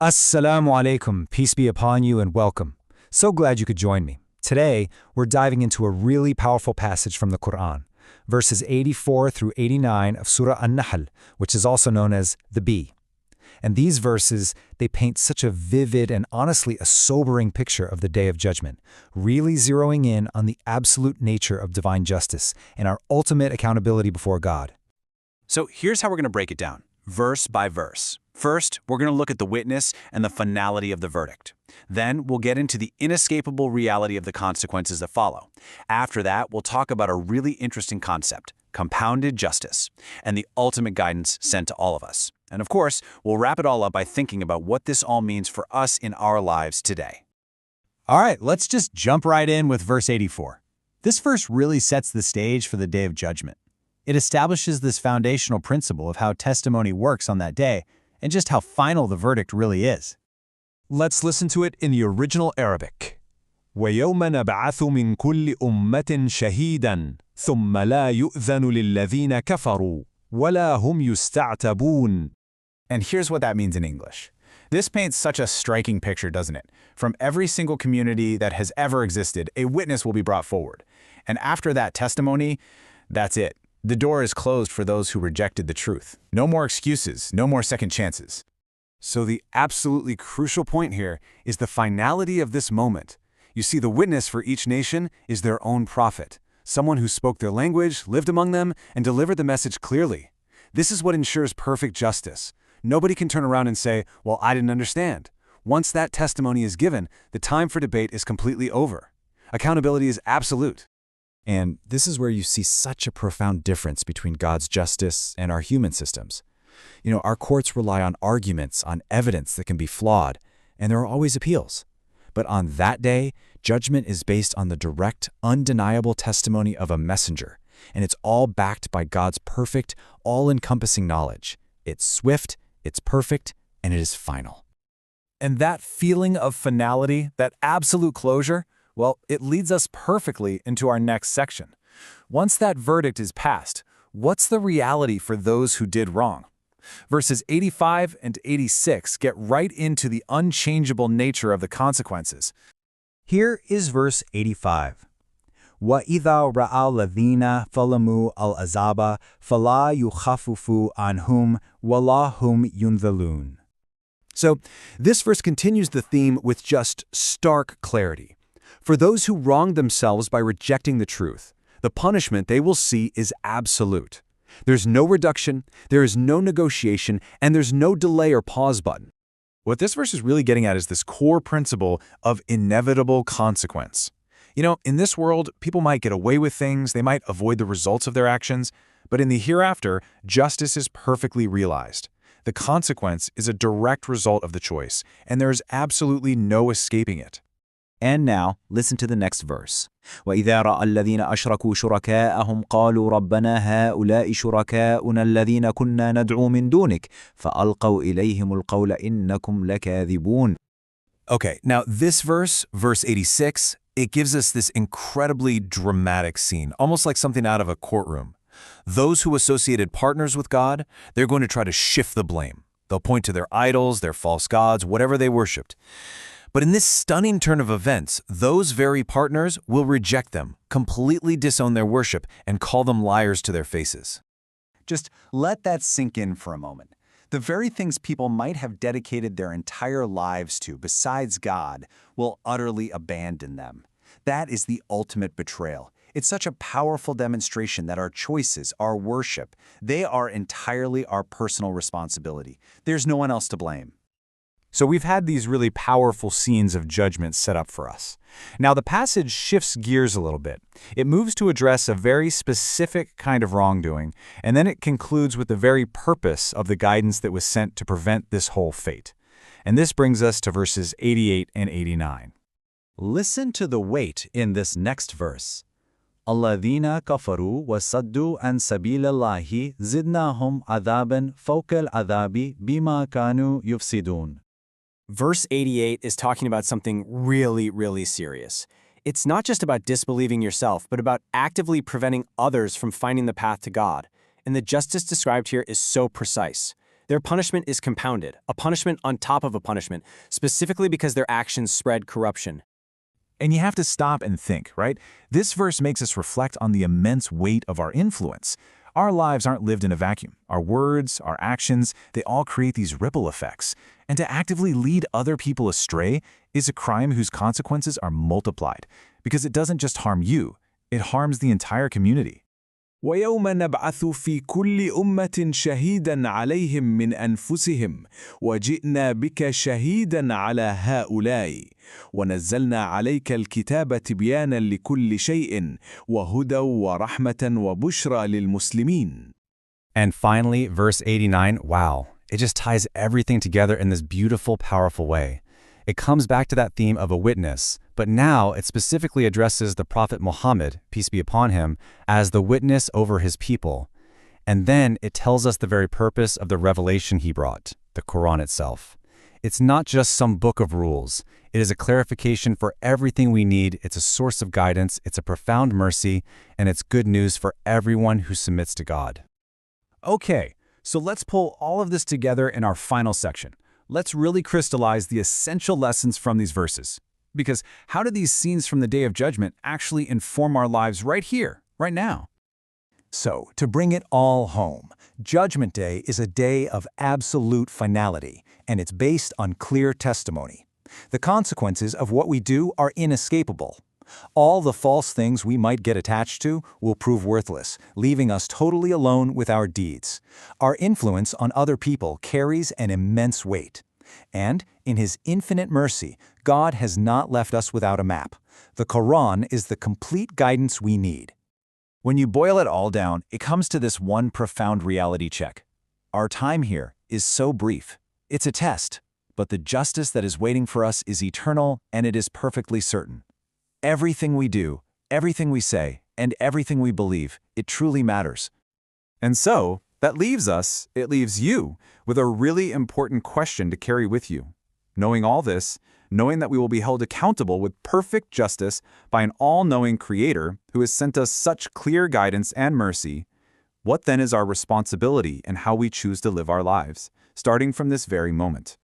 Assalamu alaikum, peace be upon you and welcome. So glad you could join me. Today, we're diving into a really powerful passage from the Quran, verses 84 through 89 of Surah An-Nahl, which is also known as the Bee. And these verses, they paint such a vivid and honestly a sobering picture of the Day of Judgment, really zeroing in on the absolute nature of divine justice and our ultimate accountability before God. So here's how we're going to break it down, verse by verse. First, we're going to look at the witness and the finality of the verdict. Then, we'll get into the inescapable reality of the consequences that follow. After that, we'll talk about a really interesting concept, compounded justice, and the ultimate guidance sent to all of us. And of course, we'll wrap it all up by thinking about what this all means for us in our lives today. All right, let's just jump right in with verse 84. This verse really sets the stage for the Day of Judgment. It establishes this foundational principle of how testimony works on that day, and just how final the verdict really is. Let's listen to it in the original Arabic. وَيَوْمَ نَبْعَثُ مِنْ كُلِّ أُمَّةٍ شَهِيدًا ثُمَّ لَا يُؤْذَنُ لِلَّذِينَ كَفَرُوا وَلَا هُمْ يُسْتَعْتَبُونَ. And here's what that means in English. This paints such a striking picture, doesn't it? From every single community that has ever existed, a witness will be brought forward. And after that testimony, that's it. The door is closed for those who rejected the truth. No more excuses, no more second chances. So the absolutely crucial point here is the finality of this moment. You see, the witness for each nation is their own prophet, someone who spoke their language, lived among them, and delivered the message clearly. This is what ensures perfect justice. Nobody can turn around and say, well, I didn't understand. Once that testimony is given, the time for debate is completely over. Accountability is absolute. And this is where you see such a profound difference between God's justice and our human systems. You know, our courts rely on arguments, on evidence that can be flawed, and there are always appeals. But on that day, judgment is based on the direct, undeniable testimony of a messenger, and it's all backed by God's perfect, all-encompassing knowledge. It's swift, it's perfect, and it is final. And that feeling of finality, that absolute closure, well, it leads us perfectly into our next section. Once that verdict is passed, what's the reality for those who did wrong? Verses 85 and 86 get right into the unchangeable nature of the consequences. Here is verse 85. وَإِذَا رَأَى الَّذِينَ ظَلَمُوا الْعَذَابَ فَلَا يُخَفِّفُ عَنْهُمْ وَلَا هُمْ يُنْذَرُونَ. So, this verse continues the theme with just stark clarity. For those who wronged themselves by rejecting the truth, the punishment they will see is absolute. There's no reduction, there is no negotiation, and there's no delay or pause button. What this verse is really getting at is this core principle of inevitable consequence. You know, in this world, people might get away with things, they might avoid the results of their actions, but in the hereafter, justice is perfectly realized. The consequence is a direct result of the choice, and there is absolutely no escaping it. And now, listen to the next verse. وَإِذَا رَأَى الَّذِينَ أَشْرَكُوا شُرَكَاءَهُمْ قَالُوا رَبَّنَا هَؤُلَاءِ شُرَكَاؤُنَا الَّذِينَ كُنَّا نَدْعُو مِن دُونِكَ فَأَلْقَوْا إِلَيْهِمُ الْقَوْلَ إِنَّكُمْ لَكَاذِبُونَ. Okay, now this verse, verse 86, it gives us this incredibly dramatic scene, almost like something out of a courtroom. Those who associated partners with God, they're going to try to shift the blame. They'll point to their idols, their false gods, whatever they worshipped. But in this stunning turn of events, those very partners will reject them, completely disown their worship, and call them liars to their faces. Just let that sink in for a moment. The very things people might have dedicated their entire lives to besides God will utterly abandon them. That is the ultimate betrayal. It's such a powerful demonstration that our choices, our worship, they are entirely our personal responsibility. There's no one else to blame. So we've had these really powerful scenes of judgment set up for us. Now the passage shifts gears a little bit. It moves to address a very specific kind of wrongdoing, and then it concludes with the very purpose of the guidance that was sent to prevent this whole fate. And this brings us to verses 88 and 89. Listen to the weight in this next verse. الَّذِينَ كَفَرُوا وَصَدُّوا عَنْ سَبِيلِ اللَّهِ زِدْنَاهُمْ عَذَابًا فَوْقَ الْعَذَابِ بِمَا كَانُوا يُفْسِدُونَ. Verse 88 is talking about something really, really serious. It's not just about disbelieving yourself, but about actively preventing others from finding the path to God. And the justice described here is so precise. Their punishment is compounded, a punishment on top of a punishment, specifically because their actions spread corruption. And you have to stop and think, right? This verse makes us reflect on the immense weight of our influence. Our lives aren't lived in a vacuum. Our words, our actions, they all create these ripple effects. And to actively lead other people astray is a crime whose consequences are multiplied, because it doesn't just harm you, it harms the entire community. ويوم نبعث في كل أمة شهيدا عليهم من أنفسهم وجئنا بك شهيدا على هؤلاء ونزلنا عليك الكتاب تبيانا لكل شيء وهدى ورحمة وبشرى للمسلمين. And finally, verse 89, wow, it just ties everything together in this beautiful, powerful way. It comes back to that theme of a witness, but now it specifically addresses the Prophet Muhammad, peace be upon him, as the witness over his people. And then it tells us the very purpose of the revelation he brought, the Quran itself. It's not just some book of rules. It is a clarification for everything we need. It's a source of guidance. It's a profound mercy, and it's good news for everyone who submits to God. Okay, so let's pull all of this together in our final section. Let's really crystallize the essential lessons from these verses. Because how do these scenes from the Day of Judgment actually inform our lives right here, right now? So, to bring it all home, Judgment Day is a day of absolute finality, and it's based on clear testimony. The consequences of what we do are inescapable. All the false things we might get attached to will prove worthless, leaving us totally alone with our deeds. Our influence on other people carries an immense weight. And, in His infinite mercy, God has not left us without a map. The Quran is the complete guidance we need. When you boil it all down, it comes to this one profound reality check. Our time here is so brief. It's a test, but the justice that is waiting for us is eternal, and it is perfectly certain. Everything we do, everything we say, and everything we believe, it truly matters. And so, it leaves you with a really important question to carry with you. Knowing all this, knowing that we will be held accountable with perfect justice by an all-knowing Creator who has sent us such clear guidance and mercy, what then is our responsibility in how we choose to live our lives, starting from this very moment?